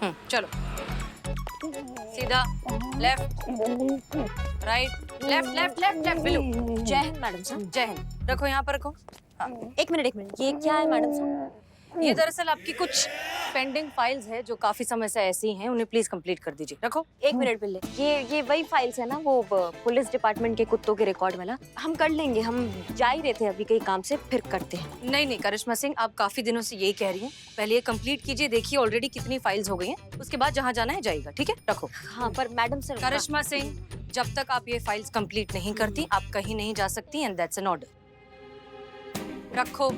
चलो सीधा, left right, left left left left. Billu, जय हिंद मैडम साहब। जय हिंद। रखो यहाँ पर रखो। हाँ। एक मिनट ये क्या है मैडम साहब? ये दरअसल आपकी कुछ पेंडिंग फाइल्स है जो काफी समय से ऐसी हैं, उन्हें प्लीज कंप्लीट कर दीजिए। रखो। एक मिनट बिल्ले, ये वही फाइल्स है ना, वो पुलिस डिपार्टमेंट के कुत्तों के रिकॉर्ड वाला? हम कर लेंगे, हम जा ही रहे थे अभी कहीं काम से, फिर करते हैं। नहीं नहीं करिश्मा सिंह, आप काफी दिनों से यही कह रही हैं, पहले ये कंप्लीट कीजिए। देखिए ऑलरेडी कितनी फाइल्स हो गई हैं, उसके बाद जहाँ जाना है जाइएगा। ठीक है, रखो। हाँ पर मैडम सर। करिश्मा सिंह, जब तक आप ये फाइल्स कंप्लीट नहीं करती आप कहीं नहीं जा सकती, एंड दैट्स एन ऑर्डर। रखो।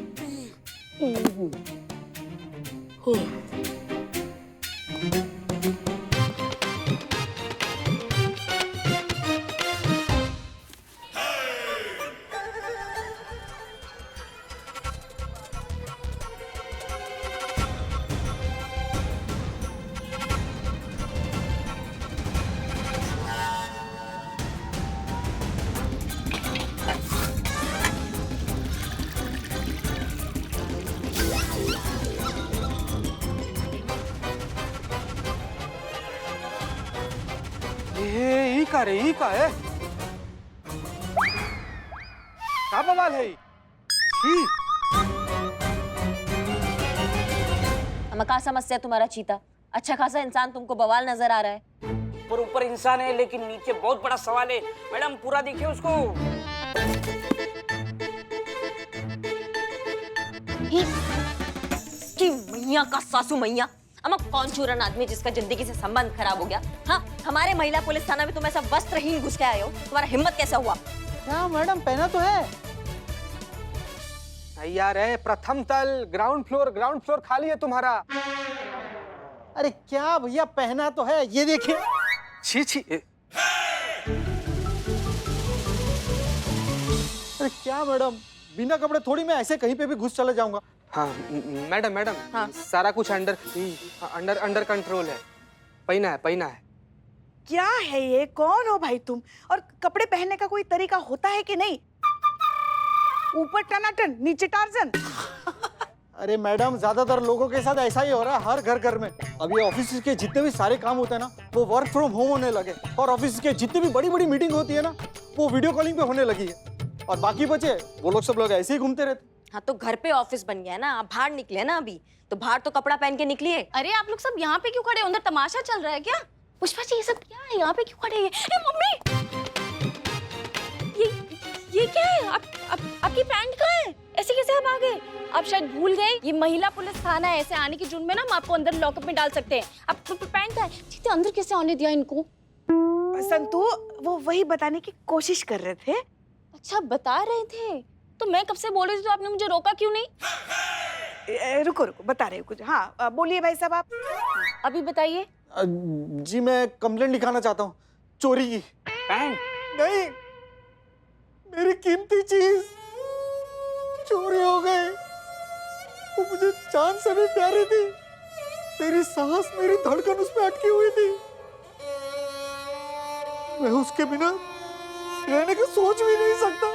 ही का है का बवाल है ही? हमें क्या समस्या तुम्हारा चीता? अच्छा खासा इंसान तुमको बवाल नजर आ रहा है। पर ऊपर इंसान है लेकिन नीचे बहुत बड़ा सवाल है। मैडम पूरा देखिए उसको। कि मैया का सासू मैया, अमा कौन चूरन आदमी जिसका जिंदगी से संबंध खराब हो गया? हाँ, हमारे महिला पुलिस थाना में तुम ऐसा वस्त्रहीन घुस के आए हो, तुम्हारा हिम्मत कैसा हुआ? क्या मैडम, पहना तो है यार। है प्रथम तल, ग्राउंड फ्लोर खाली है तुम्हारा। अरे क्या भैया, पहना तो है, ये देखिए। छी छी। अरे क्या मैडम, बिना कपड़े थोड़ी मैं ऐसे कहीं पे भी घुस चले जाऊंगा। हाँ मैडम हाँ। सारा कुछ अंडर कंट्रोल है। पहना है। क्या है ये? कौन हो भाई तुम? और कपड़े पहनने का कोई तरीका होता है कि नहीं? ऊपर टनाटन, नीचे टार्जन। अरे मैडम, ज्यादातर लोगों के साथ ऐसा ही हो रहा है, हर घर में। अभी ऑफिस के जितने भी सारे काम होते हैं ना, वो वर्क फ्रॉम होम होने लगे, और ऑफिस के जितने भी बड़ी बड़ी मीटिंग होती है ना, वो वीडियो कॉलिंग पे होने लगी है। और बाकी बचे वो सब लोग ऐसे ही घूमते रहते। हाँ तो घर पे ऑफिस बन गया ना, आप बाहर निकले ना अभी, तो बाहर तो कपड़ा पहन के निकलिए। अरे आप लोग सब यहाँ पे क्यों खड़े हो? अंदर तमाशा चल रहा है क्या? पुष्पा जी ये सब क्या है? यहाँ पे क्यों खड़े हैं? ए मम्मी, ये क्या है? आपकी पैंट कहाँ है? ऐसे कैसे आप आ गए? आप शायद भूल गए, ये महिला पुलिस थाना है, ऐसे आने के जुर्म में ना हम आपको अंदर लॉकअप में डाल सकते हैं। आप पैंट कहाँ है? जीते अंदर कैसे आने दिया इनको? संतू वो वही बताने की कोशिश कर रहे थे। अच्छा बता रहे थे, तो मैं कब से बोल रही थी, तो आपने मुझे रोका क्यों नहीं? रुको बता रहे हो कुछ। हाँ बोलिए भाई साहब आप। अभी बताइए। जी मैं कंप्लेंट लिखाना चाहता हूँ, चोरी की। पैंट? नहीं, मेरी कीमती चीज चोरी हो गई। वो मुझे जान से भी प्यारी थी, मेरी सांस, मेरी धड़कन उसमें अटकी हुई थी। मैं उसके बिना रहने का सोच भी नहीं सकता।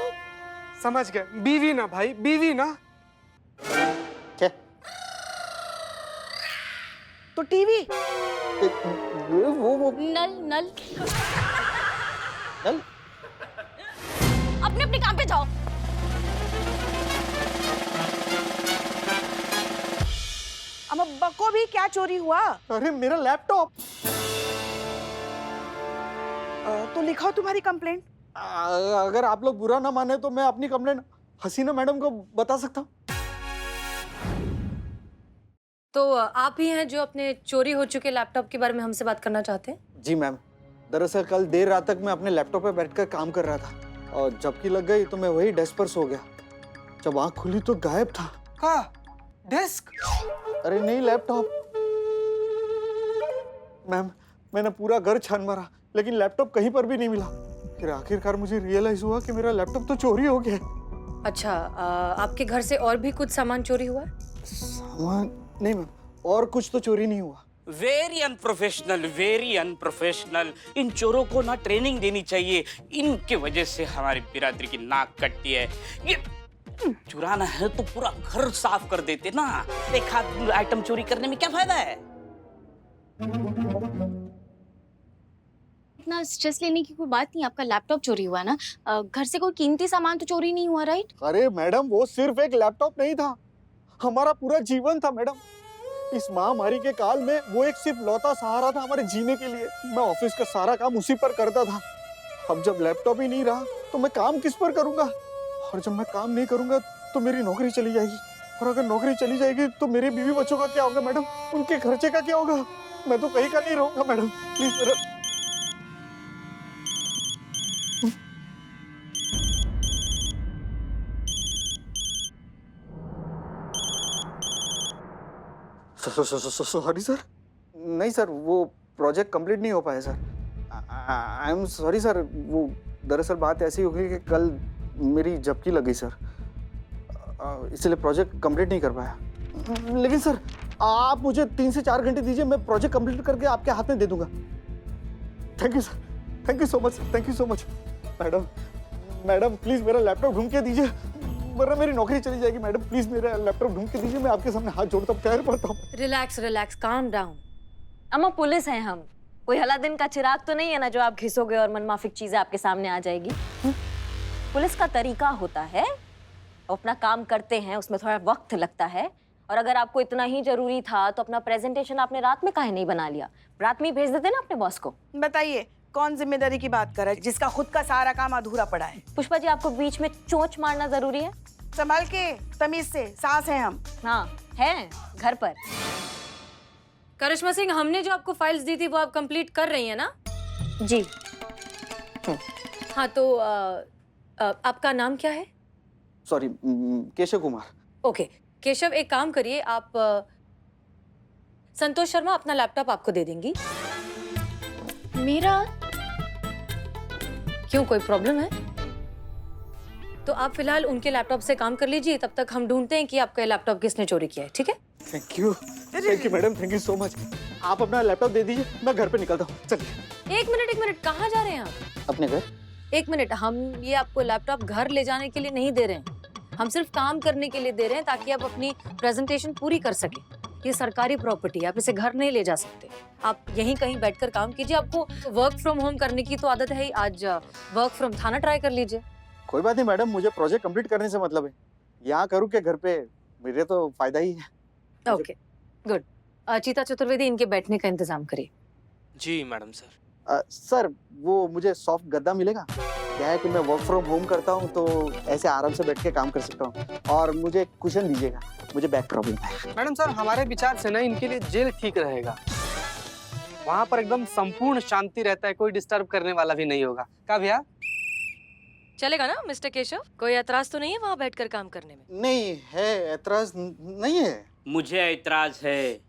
समझ गए, बीवी ना भाई, बीवी ना। क्या? तो टीवी? वो नल नल? अपने अपने काम पे जाओ। अम्मा बको भी क्या चोरी हुआ? अरे मेरा लैपटॉप। तो लिखाओ तुम्हारी कंप्लेंट। अगर आप लोग बुरा ना माने तो मैं अपनी कंप्लेंट हसीना मैडम को बता सकता हूँ। तो आप ही हैं जो अपने चोरी हो चुके लैपटॉप के बारे में हमसे बात करना चाहते हैं? जी मैम, दरअसल कल देर रात तक मैं अपने लैपटॉप पे बैठकर काम कर रहा था, और जबकि लग गई तो मैं वही डेस्क पर सो गया। जब आंख खुली तो गायब था। का डेस्क? अरे नहीं, लैपटॉप। मैम मैंने पूरा घर छान मारा, लेकिन लैपटॉप कहीं पर भी नहीं मिला। फिर आखिरकार मुझे रियलाइज हुआ कि मेरा लैपटॉप तो चोरी हो गया। अच्छा, आपके घर से और भी कुछ सामान चोरी हुआ है? सामान नहीं मैम, और कुछ तो चोरी नहीं हुआ। Very unprofessional, very unprofessional. इन चोरों को ना ट्रेनिंग देनी चाहिए। इनके वजह से हमारी बिरादरी की नाक कटती है। ये चुराना है तो पूरा घर साफ कर देते ना। एक आइटम चोरी करने में क्या फायदा है? इतना स्ट्रेस लेने की कोई बात नहीं, आपका लैपटॉप चोरी हुआ ना, घर से कोई कीमती सामान तो चोरी नहीं हुआ, राइट? अरे मैडम, वो सिर्फ एक लैपटॉप नहीं था, हमारा पूरा जीवन था मैडम। इस महामारी के काल में वो एक सिर्फ लौता सहारा था हमारे जीने के लिए। मैं ऑफिस का सारा काम उसी पर करता था। अब जब लैपटॉप ही नहीं रहा तो मैं काम किस पर करूंगा? और जब मैं काम नहीं करूंगा तो मेरी नौकरी चली जाएगी, और अगर नौकरी चली जाएगी तो मेरे बीवी बच्चों का क्या होगा मैडम? उनके खर्चे का क्या होगा? मैं तो कहीं का नहीं रहूंगा मैडम, प्लीज मेरा। Sorry sir. नहीं सर, वो प्रोजेक्ट कंप्लीट नहीं हो पाया sir. I am sorry sir. वो दरअसल बात ऐसी हो गई कि कल मेरी झपकी लग गई सर, इसलिए प्रोजेक्ट कंप्लीट नहीं कर पाया। लेकिन सर, आप मुझे 3 से 4 घंटे दीजिए, मैं प्रोजेक्ट कंप्लीट करके आपके हाथ में दे दूंगा। Thank you sir, thank you so much, thank you so much. Madam, madam please मेरा लैपटॉप ढूंढ के दीजिए, वरना मेरी नौकरी चली जाएगी। मैडम प्लीज मेरा लैपटॉप ढूंढ के दीजिए, मैं आपके सामने हाथ जोड़ता हूँ, पैर पड़ता हूँ। Relax relax, calm down. अम्मा पुलिस हैं हम, कोई अलादीन का चिराग तो नहीं है ना जो आप घिसोगे और मनमाफिक चीजें आपके सामने आ जाएगी। पुलिस का तरीका होता है, वो अपना काम करते हैं, उसमें थोड़ा वक्त लगता है। और अगर आपको इतना ही जरूरी था तो अपना प्रेजेंटेशन आपने रात में काहे नहीं बना लिया? रात में ही भेज देते ना अपने बॉस को। बताइए कौन जिम्मेदारी की बात कर रहा है जिसका खुद का सारा काम अधूरा पड़ा है? पुष्पा जी, आपको बीच में चोंच मारना जरूरी है? संभाल के, तमीज से, सास है हम। हाँ है, घर पर। करिश्मा सिंह, हमने जो आपको फाइल्स दी थी वो आप कंप्लीट कर रही हैं ना? जी। हाँ तो आपका नाम क्या है? सॉरी, केशव कुमार। ओके केशव, एक काम करिए, आप संतोष शर्मा अपना लैपटॉप आपको दे देंगी। मेरा? क्यों, कोई प्रॉब्लम है? तो आप फिलहाल उनके लैपटॉप से काम कर लीजिए, तब तक हम ढूंढते हैं कि आपका लैपटॉप किसने चोरी किया है, ठीक है? Thank you madam, thank you so much. आप अपना लैपटॉप दे दीजिए, मैं घर पे निकलता हूँ। चलिए। एक मिनट, कहाँ जा रहे हैं आप? अपने घर। एक मिनट, हम ये आपको लैपटॉप घर ले जाने के लिए नहीं दे रहे हैं, हम सिर्फ काम करने के लिए दे रहे हैं ताकि आप अपनी प्रेजेंटेशन पूरी कर सके। ये सरकारी प्रॉपर्टी है, आप इसे घर नहीं ले जा सकते। आप यहीं कहीं बैठकर काम कीजिए। आपको वर्क फ्रॉम होम करने की तो आदत है ही, आज वर्क फ्रॉम थाना ट्राई कर लीजिए। कोई बात नहीं मैडम, मुझे प्रोजेक्ट कंप्लीट करने से मतलब है। यहाँ करूँ के घर पे, मेरे तो फायदा ही है। Okay good. चीता चतुर्वेदी, इनके बैठने का इंतजाम करिए। जी मैडम सर। सर, वो मुझे सॉफ्ट गद्दा मिलेगा? क्या है कि मैं वर्क फ्रॉम होम करता हूँ तो ऐसे आराम से बैठ के काम कर सकता हूँ। और मुझे कुशन दीजिएगा, मुझे बैक प्रॉब्लम है। मैडम सर, हमारे विचार से ना इनके लिए जेल ठीक रहेगा। वहाँ पर एकदम संपूर्ण शांति रहता है, कोई डिस्टर्ब करने वाला भी नहीं होगा। क्या भैया? चलेगा ना मिस्टर केशव? कोई एतराज तो नहीं है वहाँ बैठकर काम करने में? नहीं है, ऐतराज नहीं है। मुझे ऐतराज है।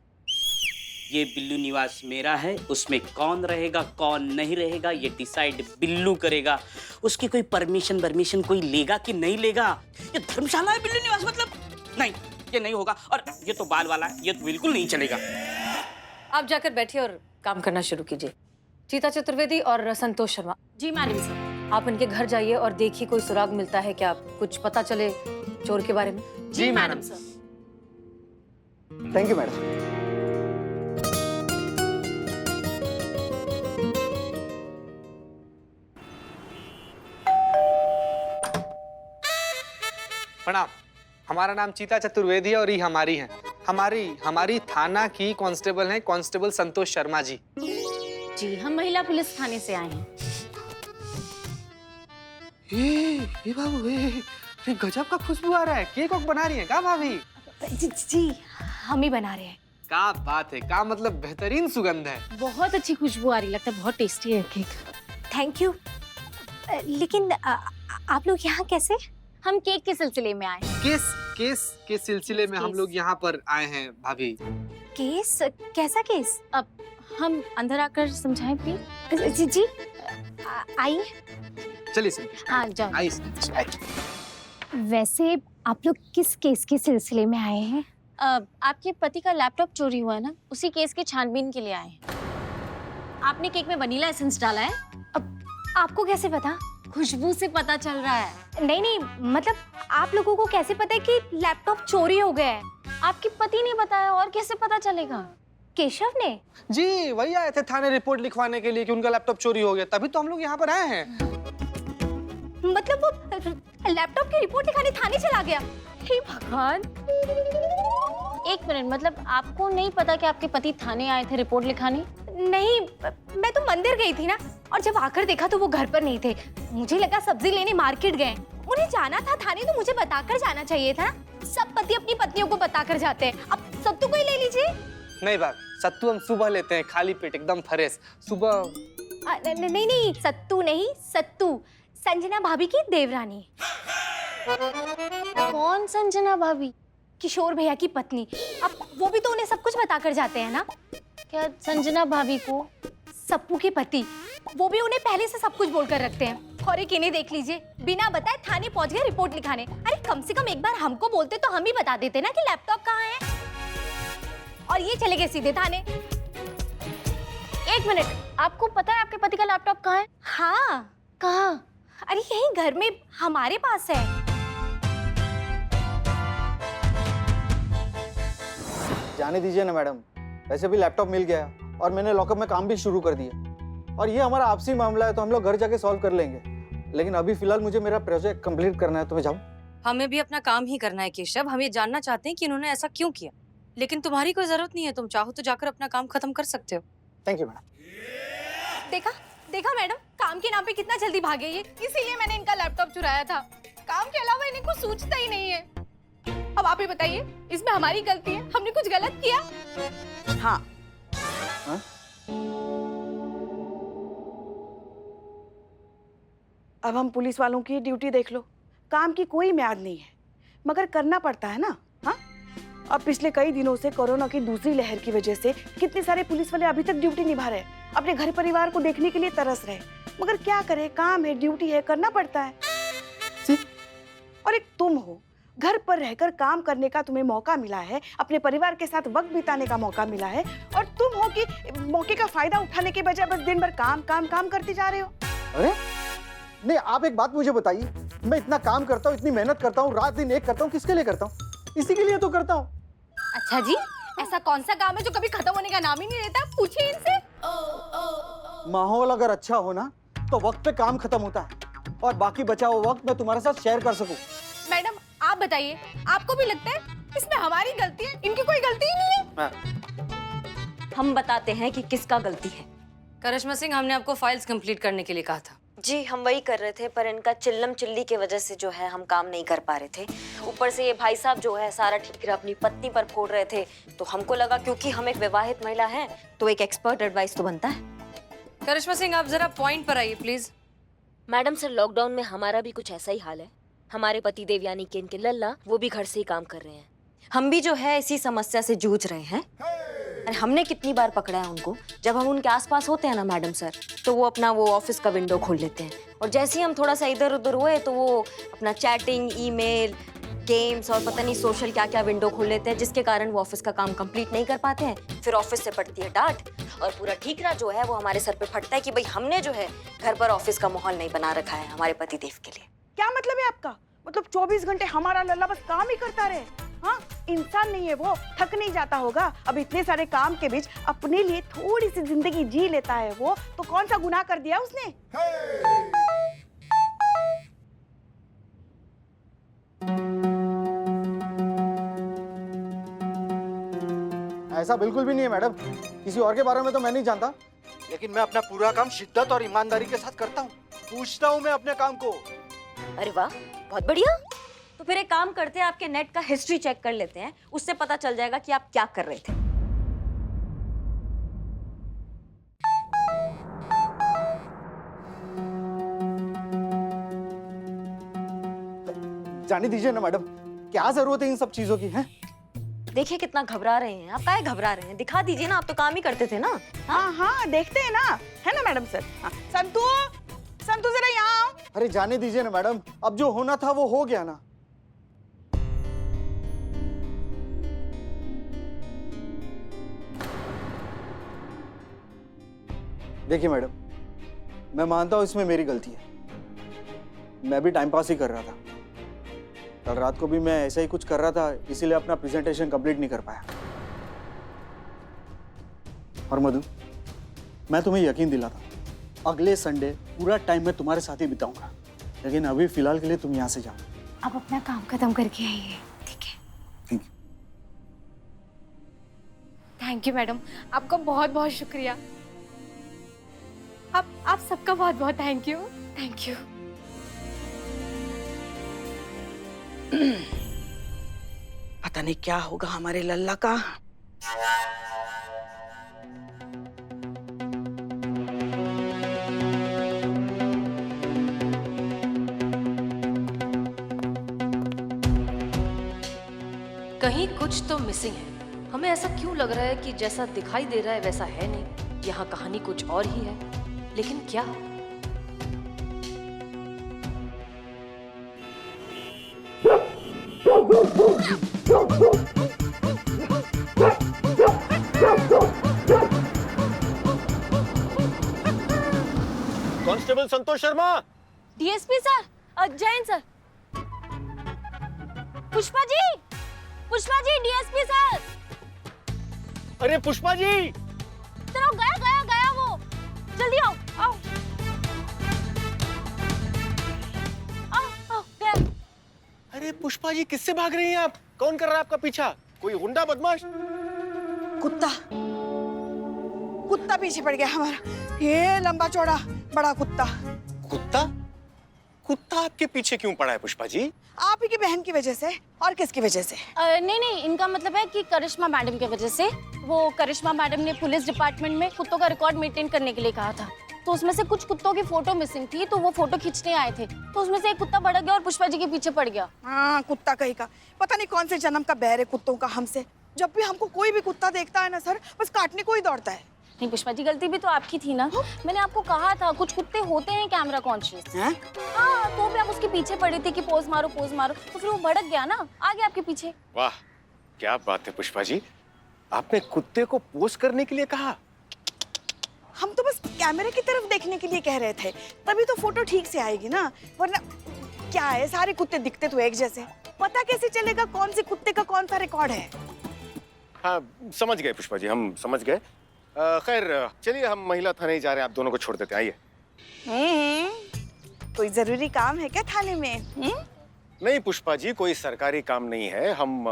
ये बिल्लू निवास मेरा है, उसमें कौन रहेगा कौन नहीं रहेगा ये डिसाइड बिल्लू करेगा। उसकी कोई परमिशन कोई लेगा कि नहीं लेगा? ये धर्मशाला है बिल्लू निवास, मतलब नहीं, ये नहीं होगा। और ये तो बाल वाला है, ये तो बिल्कुल नहीं चलेगा। आप जाकर बैठिए और काम करना शुरू कीजिए। चीता चतुर्वेदी और संतोष शर्मा, जी मैडम सर। आप इनके घर जाइए और देखिए कोई सुराग मिलता है क्या, कुछ पता चले चोर के बारे में। जी madam sir. Thank you madam. प्रणाम। हमारा नाम चीता चतुर्वेदी है और ये हमारी हैं। हमारी थाना की कांस्टेबल हैं, कांस्टेबल संतोष शर्मा जी। जी, हम महिला पुलिस थाने से आए हैं। ये बाबू, ये गजब का खुशबू आ रहा है। केक वोक बना रही हैं क्या भाभी? जी, हम ही बना रहे हैं। क्या बात है, क्या मतलब बेहतरीन सुगंध है। बहुत अच्छी खुशबू आ रही, लगता है बहुत टेस्टी है केक। Thank you. लेकिन आप लोग यहाँ कैसे? हम केक के सिलसिले में आए हैं। केस के सिलसिले में हम लोग यहाँ पर आए हैं भाभी। केस? कैसा केस? अब हम अंदर आकर समझाएं प्लीज। जी आइए। चलिए सर, हाँ जाओ। आइए। वैसे आप लोग किस केस के सिलसिले में आए हैं? आपके पति का लैपटॉप चोरी हुआ है ना, उसी केस की छानबीन के लिए आए हैं। आपने केक में वनीला एसेंस डाला है? अब आपको कैसे पता? खुशबू से पता चल रहा है। नहीं, मतलब आप लोगों को कैसे पता है कि लैपटॉप चोरी हो गया है? आपके पति ने बताया, और कैसे पता चलेगा? केशव ने? जी वही आए थे थाने रिपोर्ट लिखवाने के लिए कि उनका लैपटॉप चोरी हो गया, तभी तो हम लोग यहाँ पर आए हैं। मतलब वो लैपटॉप की रिपोर्ट लिखाने थाने चला गया? हे भगवान। एक मिनट, मतलब आपको नहीं पता कि आपके पति थाने आए थे रिपोर्ट लिखाने? नहीं, मैं तो मंदिर गई थी ना, और जब आकर देखा तो वो घर पर नहीं थे। मुझे लगा सब्जी लेने मार्केट गए। उन्हें जाना था थाने तो मुझे बताकर जाना चाहिए था। सब पति अपनी पत्नियों को बताकर जाते हैं। अब सत्तू को ही ले लीजिए। नहीं बात, सत्तू हम सुबह लेते हैं, खाली पेट एकदम फ्रेश सुबह। नहीं नहीं, सत्तू नहीं, सत्तू। संजना भाभी की देवरानी। कौन संजना भाभी? किशोर भैया की पत्नी। अब वो भी तो उन्हें सब कुछ बताकर जाते हैं ना। क्या संजना भाभी को? सप्पू के पति, वो भी उन्हें पहले से सब कुछ बोलकर रखते हैं। और एक इन्हें देख लीजिए, बिना बताए थाने पहुंच गए रिपोर्ट लिखाने। अरे कम से कम एक बार हमको बोलते तो हम ही बता देते ना कि लैपटॉप कहाँ है। और ये चले गए सीधे थाने। एक मिनट, आपको पता है आपके पति का लैपटॉप कहाँ है? हाँ। कहाँ? अरे यहीं घर में हमारे पास है। जाने दीजिए ना मैडम, वैसे भी लैपटॉप मिल गया और मैंने लॉकअप में काम भी शुरू कर दिया। और ये हमारा आपसी मामला है तो हम लोग घर जाके सॉल्व कर लेंगे। लेकिन अभी फिलहाल मुझे मेरा प्रोजेक्ट कंप्लीट करना है, तो मैं जाऊँ? हमें भी अपना काम ही करना है केशव। हम ये जानना चाहते हैं कि इन्होंने ऐसा क्यों किया, लेकिन तुम्हारी कोई जरूरत नहीं है। तुम चाहो तो जाकर अपना काम खत्म कर सकते हो। Thank you madam. देखा देखा मैडम, काम के नाम पे कितना जल्दी भागे ये। इसीलिए मैंने इनका लैपटॉप चुराया था। काम के अलावा इन्हें कुछ सूझता ही नहीं है। अब आप ही बताइए, इसमें हमारी गलती है? हमने कुछ गलत किया? हाँ। हाँ? अब हम पुलिस वालों की ड्यूटी देख लो। काम की कोई म्याद नहीं है, मगर करना पड़ता है ना। हाँ, अब पिछले कई दिनों से कोरोना की दूसरी लहर की वजह से कितने सारे पुलिस वाले अभी तक ड्यूटी निभा रहे हैं, अपने घर परिवार को देखने के लिए तरस रहे। मगर क्या करे, काम है, ड्यूटी है, करना पड़ता है। और एक तुम हो, घर पर रहकर काम करने का तुम्हें मौका मिला है, अपने परिवार के साथ वक्त बिताने का मौका मिला है, और तुम हो कि मौके का फायदा उठाने के बजाय बस दिन भर काम काम काम करते जा रहे हो। अरे नहीं, आप एक बात मुझे बताइए, मैं इतना काम करता हूँ, इतनी मेहनत करता हूँ, रात दिन एक करता हूँ, किसके लिए करता हूँ? इसी के लिए तो करता हूँ। अच्छा जी, ऐसा कौन सा काम है जो कभी खत्म होने का नाम ही नहीं लेता? पूछिए इनसे। माहौल अगर अच्छा हो ना तो वक्त पे काम खत्म होता है, और बाकी बचा हुआ वक्त मैं तुम्हारे साथ शेयर कर सकूं। मैडम आप बताइए, आपको भी लगता है इसमें हमारी गलती है? इनकी कोई गलती ही नहीं है। हम बताते हैं कि किसका गलती है। करिश्मा सिंह, हमने आपको फाइल्स कंप्लीट करने के लिए कहा था। जी हम वही कर रहे थे, पर इनका चिल्लम चिल्ली की वजह से जो है हम काम नहीं कर पा रहे थे। ऊपर से ये भाई साहब जो है सारा ठीकरा अपनी पत्नी पर फोड़ रहे थे, तो हमको लगा क्योंकि हम एक विवाहित महिला हैं तो एक एक्सपर्ट एडवाइस तो बनता है। करिश्मा सिंह, आप जरा पॉइंट पर आइए प्लीज। मैडम सर, लॉकडाउन में हमारा भी कुछ ऐसा ही हाल है। हमारे पति देव यानी कि इनके लल्ला, वो भी घर से ही काम कर रहे हैं। हम भी जो है इसी समस्या से जूझ रहे हैं। अरे हमने कितनी बार पकड़ा है उनको, जब हम उनके आसपास होते हैं ना मैडम सर, तो वो अपना वो ऑफिस का विंडो खोल लेते हैं, और जैसे ही हम थोड़ा सा इधर उधर हुए तो वो अपना चैटिंग, ईमेल, गेम्स और पता नहीं सोशल क्या क्या विंडो खोल लेते हैं, जिसके कारण वो ऑफिस का काम कंप्लीट नहीं कर पाते हैं। फिर ऑफिस से पड़ती है डांट, और पूरा ठीकरा जो है वो हमारे सर पे फटता है कि भाई हमने जो है घर पर ऑफिस का माहौल नहीं बना रखा है हमारे पति देव के लिए। क्या मतलब है आपका? मतलब 24 घंटे हमारा लल्ला बस काम ही करता रहे? हाँ, इंसान नहीं है वो, थक नहीं जाता होगा? अब इतने सारे काम के बीच अपने लिए थोड़ी सी जिंदगी जी लेता है वो, तो कौन सा गुनाह कर दिया उसने? ऐसा बिल्कुल भी नहीं है मैडम, किसी और के बारे में तो मैं नहीं जानता, लेकिन मैं अपना पूरा काम शिद्दत और ईमानदारी के साथ करता हूँ। पूछता हूँ मैं अपने काम को। अरे वाह, बहुत बढ़िया। तो फिर एक काम करते हैं, आपके नेट का हिस्ट्री चेक कर लेते हैं, उससे पता चल जाएगा कि आप क्या कर रहे थे। जाने दीजिए ना मैडम, क्या जरूरत है इन सब चीजों की? है देखिए कितना घबरा रहे हैं आप। काहे घबरा रहे हैं? दिखा दीजिए ना, आप तो काम ही करते थे ना। हाँ हाँ, देखते हैं ना, है ना मैडम सर? हाँ। संतू, संतू जरा यहाँ आओ। अरे जाने दीजिए ना मैडम, अब जो होना था वो हो गया ना। देखिए मैडम, मैं मानता हूं इसमें मेरी गलती है, मैं भी टाइम पास ही कर रहा था। कल रात को भी मैं ऐसा ही कुछ कर रहा था, इसीलिए अपना प्रेजेंटेशन कंप्लीट नहीं कर पाया। और मधु, मैं तुम्हें यकीन दिलाता अगले संडे पूरा टाइम मैं तुम्हारे साथ ही बिताऊंगा, लेकिन अभी फिलहाल के लिए तुम यहाँ से जाओ। आप अपना काम खत्म करके आइए, ठीक है? ठीक है। थैंक यू मैडम, आपका बहुत बहुत शुक्रिया। आप सबका बहुत बहुत थैंक यू। Thank you. पता नहीं क्या होगा हमारे लल्ला का। कहीं कुछ तो मिसिंग है। हमें ऐसा क्यों लग रहा है कि जैसा दिखाई दे रहा है वैसा है नहीं। यहाँ कहानी कुछ और ही है, लेकिन क्या? Constable Santosh Sharma. DSP sir, Jain sir. Pushpa ji, DSP sir. अरे पुष्पा जी, चलो गया वो। जल्दी आओ। गया। अरे पुष्पा जी किससे भाग रही हैं आप? कौन कर रहा है आपका पीछा? कोई गुंडा बदमाश? कुत्ता पीछे पड़ गया हमारा, ये लंबा चौड़ा बड़ा कुत्ता। कुत्ता आपके पीछे क्यों पड़ा है पुष्पा जी? आप ही की बहन की वजह से। और किसकी वजह से? नहीं, इनका मतलब है कि करिश्मा मैडम की वजह से। वो करिश्मा मैडम ने पुलिस डिपार्टमेंट में कुत्तों का रिकॉर्ड मेंटेन करने के लिए कहा था, तो उसमें से कुछ कुत्तों की फोटो मिसिंग थी, तो वो फोटो खींचने आए थे, तो उसमें से एक कुत्ता भड़क गया और पुष्पा जी के पीछे पड़ गया। हाँ, कुत्ता कहीं का। पता नहीं कौन से जन्म का बैर है कुत्तों का हमसे। जब भी हमको कोई भी कुत्ता देखता है ना सर, बस काटने को ही दौड़ता है। नहीं पुष्पा जी, गलती भी तो आपकी थी ना। मैंने आपको कहा था कुछ कुत्ते होते हैं कैमरा कॉन्शियस। हाँ, तो भी आप उसके पीछे पड़े थे कि पोज मारो, तो फिर वो भड़क गया ना, आ गया आपके पीछे। वाह, क्या बात है पुष्पा जी, आपने कुत्ते को पोज करने के लिए कहा? हम तो बस कैमरे की तरफ देखने के लिए कह रहे थे, तभी तो फोटो ठीक से आएगी ना, वरना क्या है, सारे कुत्ते दिखते तो एक जैसे, पता कैसे चलेगा कौन से कुत्ते का कौन सा रिकॉर्ड है? हाँ समझ गए पुष्पा जी, हम समझ गए। खैर चलिए, हम महिला थाने ही जा रहे हैं, आप दोनों को छोड़ देते हैं, आइए। कोई जरूरी काम है क्या थाने में? नहीं पुष्पा जी, कोई सरकारी काम नहीं है, हम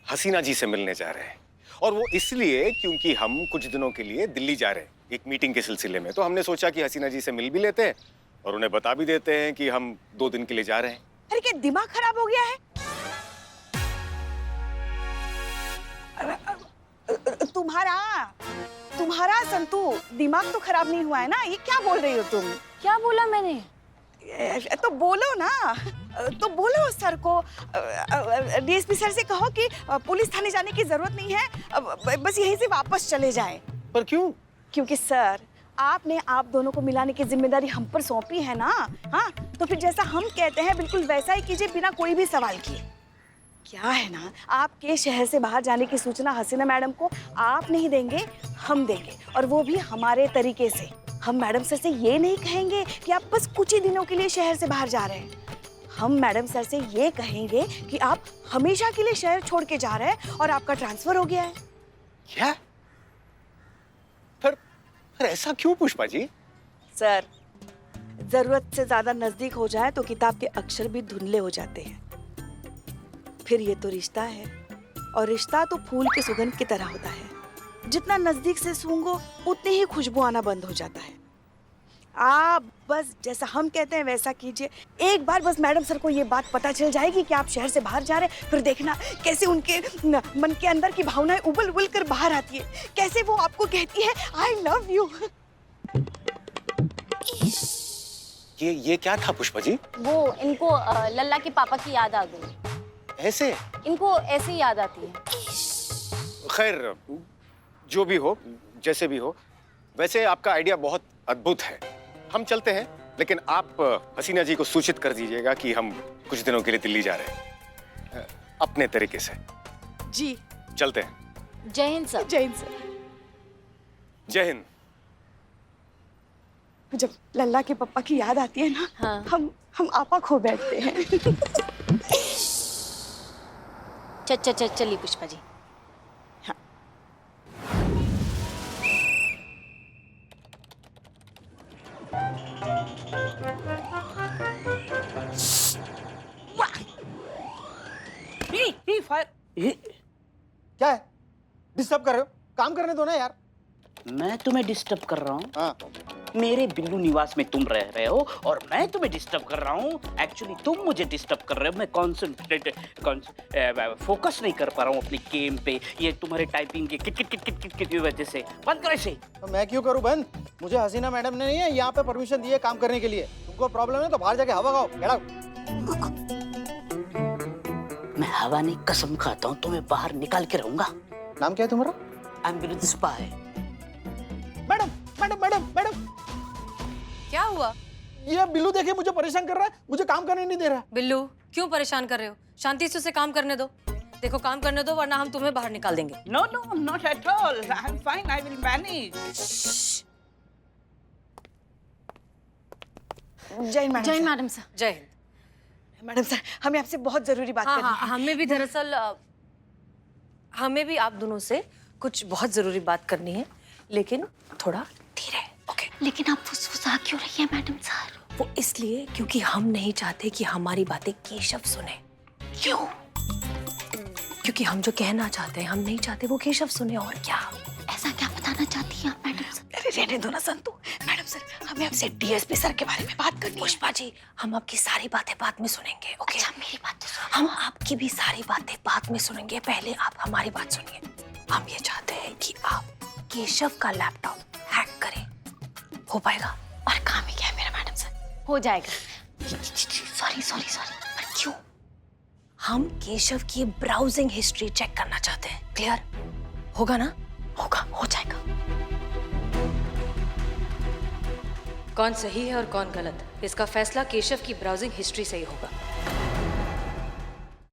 हसीना जी से मिलने जा रहे हैं, और वो इसलिए क्योंकि हम कुछ दिनों के लिए दिल्ली जा रहे हैं एक मीटिंग के सिलसिले में, तो हमने सोचा कि हसीना जी से मिल भी लेते हैं और उन्हें बता भी देते हैं कि हम 2 दिन के लिए जा रहे हैं। अरे क्या दिमाग खराब हो गया है? तुम्हारा संतू दिमाग तो खराब नहीं हुआ है ना? ये क्या बोल रही हो तुम? क्या बोला मैंने? तो बोलो ना, तो बोलो सर को, डीएसपी सर से कहो कि पुलिस थाने जाने की जरूरत नहीं है, बस यहीं से वापस चले जाएं। पर क्यों? क्योंकि सर, आपने आप दोनों को मिलाने की जिम्मेदारी हम पर सौंपी है ना। हाँ, तो फिर जैसा हम कहते हैं बिल्कुल वैसा ही कीजिए, बिना कोई भी सवाल किए। क्या है ना, आपके शहर से बाहर जाने की सूचना हसीना मैडम को आप नहीं देंगे, हम देंगे, और वो भी हमारे तरीके से। हम मैडम सर से ये नहीं कहेंगे कि आप बस कुछ ही दिनों के लिए शहर से बाहर जा रहे हैं। हम मैडम सर से ये कहेंगे कि आप हमेशा के लिए शहर छोड़ के जा रहे हैं और आपका ट्रांसफर हो गया है। क्या? पर ऐसा क्यों पुष्पा जी? सर, जरूरत से ज्यादा नजदीक हो जाए तो किताब के अक्षर भी धुंधले हो जाते हैं। फिर ये तो रिश्ता है, और रिश्ता तो फूल की सुगंध की तरह होता है, जितना नजदीक से सूंघो उतनी ही खुशबू आना बंद हो जाता है। आप बस जैसा हम कहते हैं वैसा कीजिए। एक बार बस मैडम सर को ये बात पता चल जाएगी कि आप शहर से बाहर जा रहे हैं, फिर देखना कैसे उनके मन के अंदर की भावनाएं उबल उबल कर बाहर आती है, कैसे वो आपको कहती है आई लव यू। ये क्या था पुष्पा जी? वो इनको लल्ला के पापा की याद आ गई। ऐसे? इनको ऐसे ही याद आती है। खैर जो भी हो, जैसे भी हो, वैसे आपका आइडिया बहुत अद्भुत है। हम चलते हैं, लेकिन आप हसीना जी को सूचित कर दीजिएगा कि हम कुछ दिनों के लिए दिल्ली जा रहे हैं, अपने तरीके से। जी चलते हैं। जय हिंद सर। जय हिंद सर। जय हिंद। जब लल्ला के पापा की याद आती है ना, हाँ। हम आपा खो बैठते हैं। चलिए पुष्पा जी। क्या है? डिस्टर्ब कर रहे हो? काम करने दो ना यार। मैं तुम्हें डिस्टर्ब कर रहा हूँ? हाँ। मेरे बिल्लू निवास में तुम रह रहे हो और मैं तुम्हें डिस्टर्ब कर रहा हूँ। एक्चुअली तुम मुझे डिस्टर्ब कर रहे हो। मैं फोकस नहीं कर पा रहा हूँ अपनी गेम पे। ये तुम्हारे टाइपिंग के kit kit kit kit kit की वजह से। बंद करो इसे। तो मैं क्यों करूं बंद? मुझे हसीना मैडम ने नहीं है यहाँ पे परमिशन दी है काम करने के लिए। तुमको प्रॉब्लम है तो बाहर जाके हवा खाओ। Get out. मैं हवा नहीं कसम खाता हूँ तुम्हें बाहर निकाल के रहूंगा। नाम क्या है तुम्हारा? I am Billu spy. Madam madam madam madam, क्या हुआ? ये बिल्लू देखे मुझे परेशान कर रहा है, मुझे काम करने नहीं दे रहा है। बिल्लू क्यों परेशान कर रहे हो? शांति से उसे काम करने दो। देखो काम करने दो वरना हम तुम्हें बाहर निकाल देंगे। No, no, not at all. I'm fine. I will manage. जय हिंद मैडम। जय मैडम सर। जय हिंद। मैडम सर, हमें आपसे बहुत जरूरी बात हाँ करनी हाँ, हमें भी दरअसल हमें भी आप दोनों से कुछ बहुत जरूरी बात करनी है, लेकिन थोड़ा धीरे। ओके? लेकिन आप फुसफुसा क्यों रही है मैडम सर? वो इसलिए क्योंकि हम नहीं चाहते कि हमारी बातें केशव सुने। क्यों? क्योंकि हम जो कहना चाहते हैं हम नहीं चाहते वो केशव सुने। और क्या? ऐसा क्या बताना चाहती हैं आप मैडम सर? अरे रहने दो ना संतु। मैडम सर, हमें आपसे डीएसपी सर के बारे में बात करनी है। पुष्पा जी, हम आपकी सारी बातें बाद में सुनेंगे। ओके? अच्छा मेरी बात तो सुनो। हम आपकी भी सारी बातें बाद में सुनेंगे, पहले आप हमारी बात सुनिए। हम ये चाहते हैं कि आप केशव का लैपटॉप हैक करें। हो पाएगा? और काम ही क्या है मेरा मैडम सर? हो जाएगा। सॉरी सॉरी सॉरी, पर क्यों? हम केशव की ब्राउजिंग हिस्ट्री चेक करना चाहते हैं। क्लियर? होगा ना? होगा, हो जाएगा। कौन सही है और कौन गलत, इसका फैसला केशव की ब्राउजिंग हिस्ट्री से ही होगा।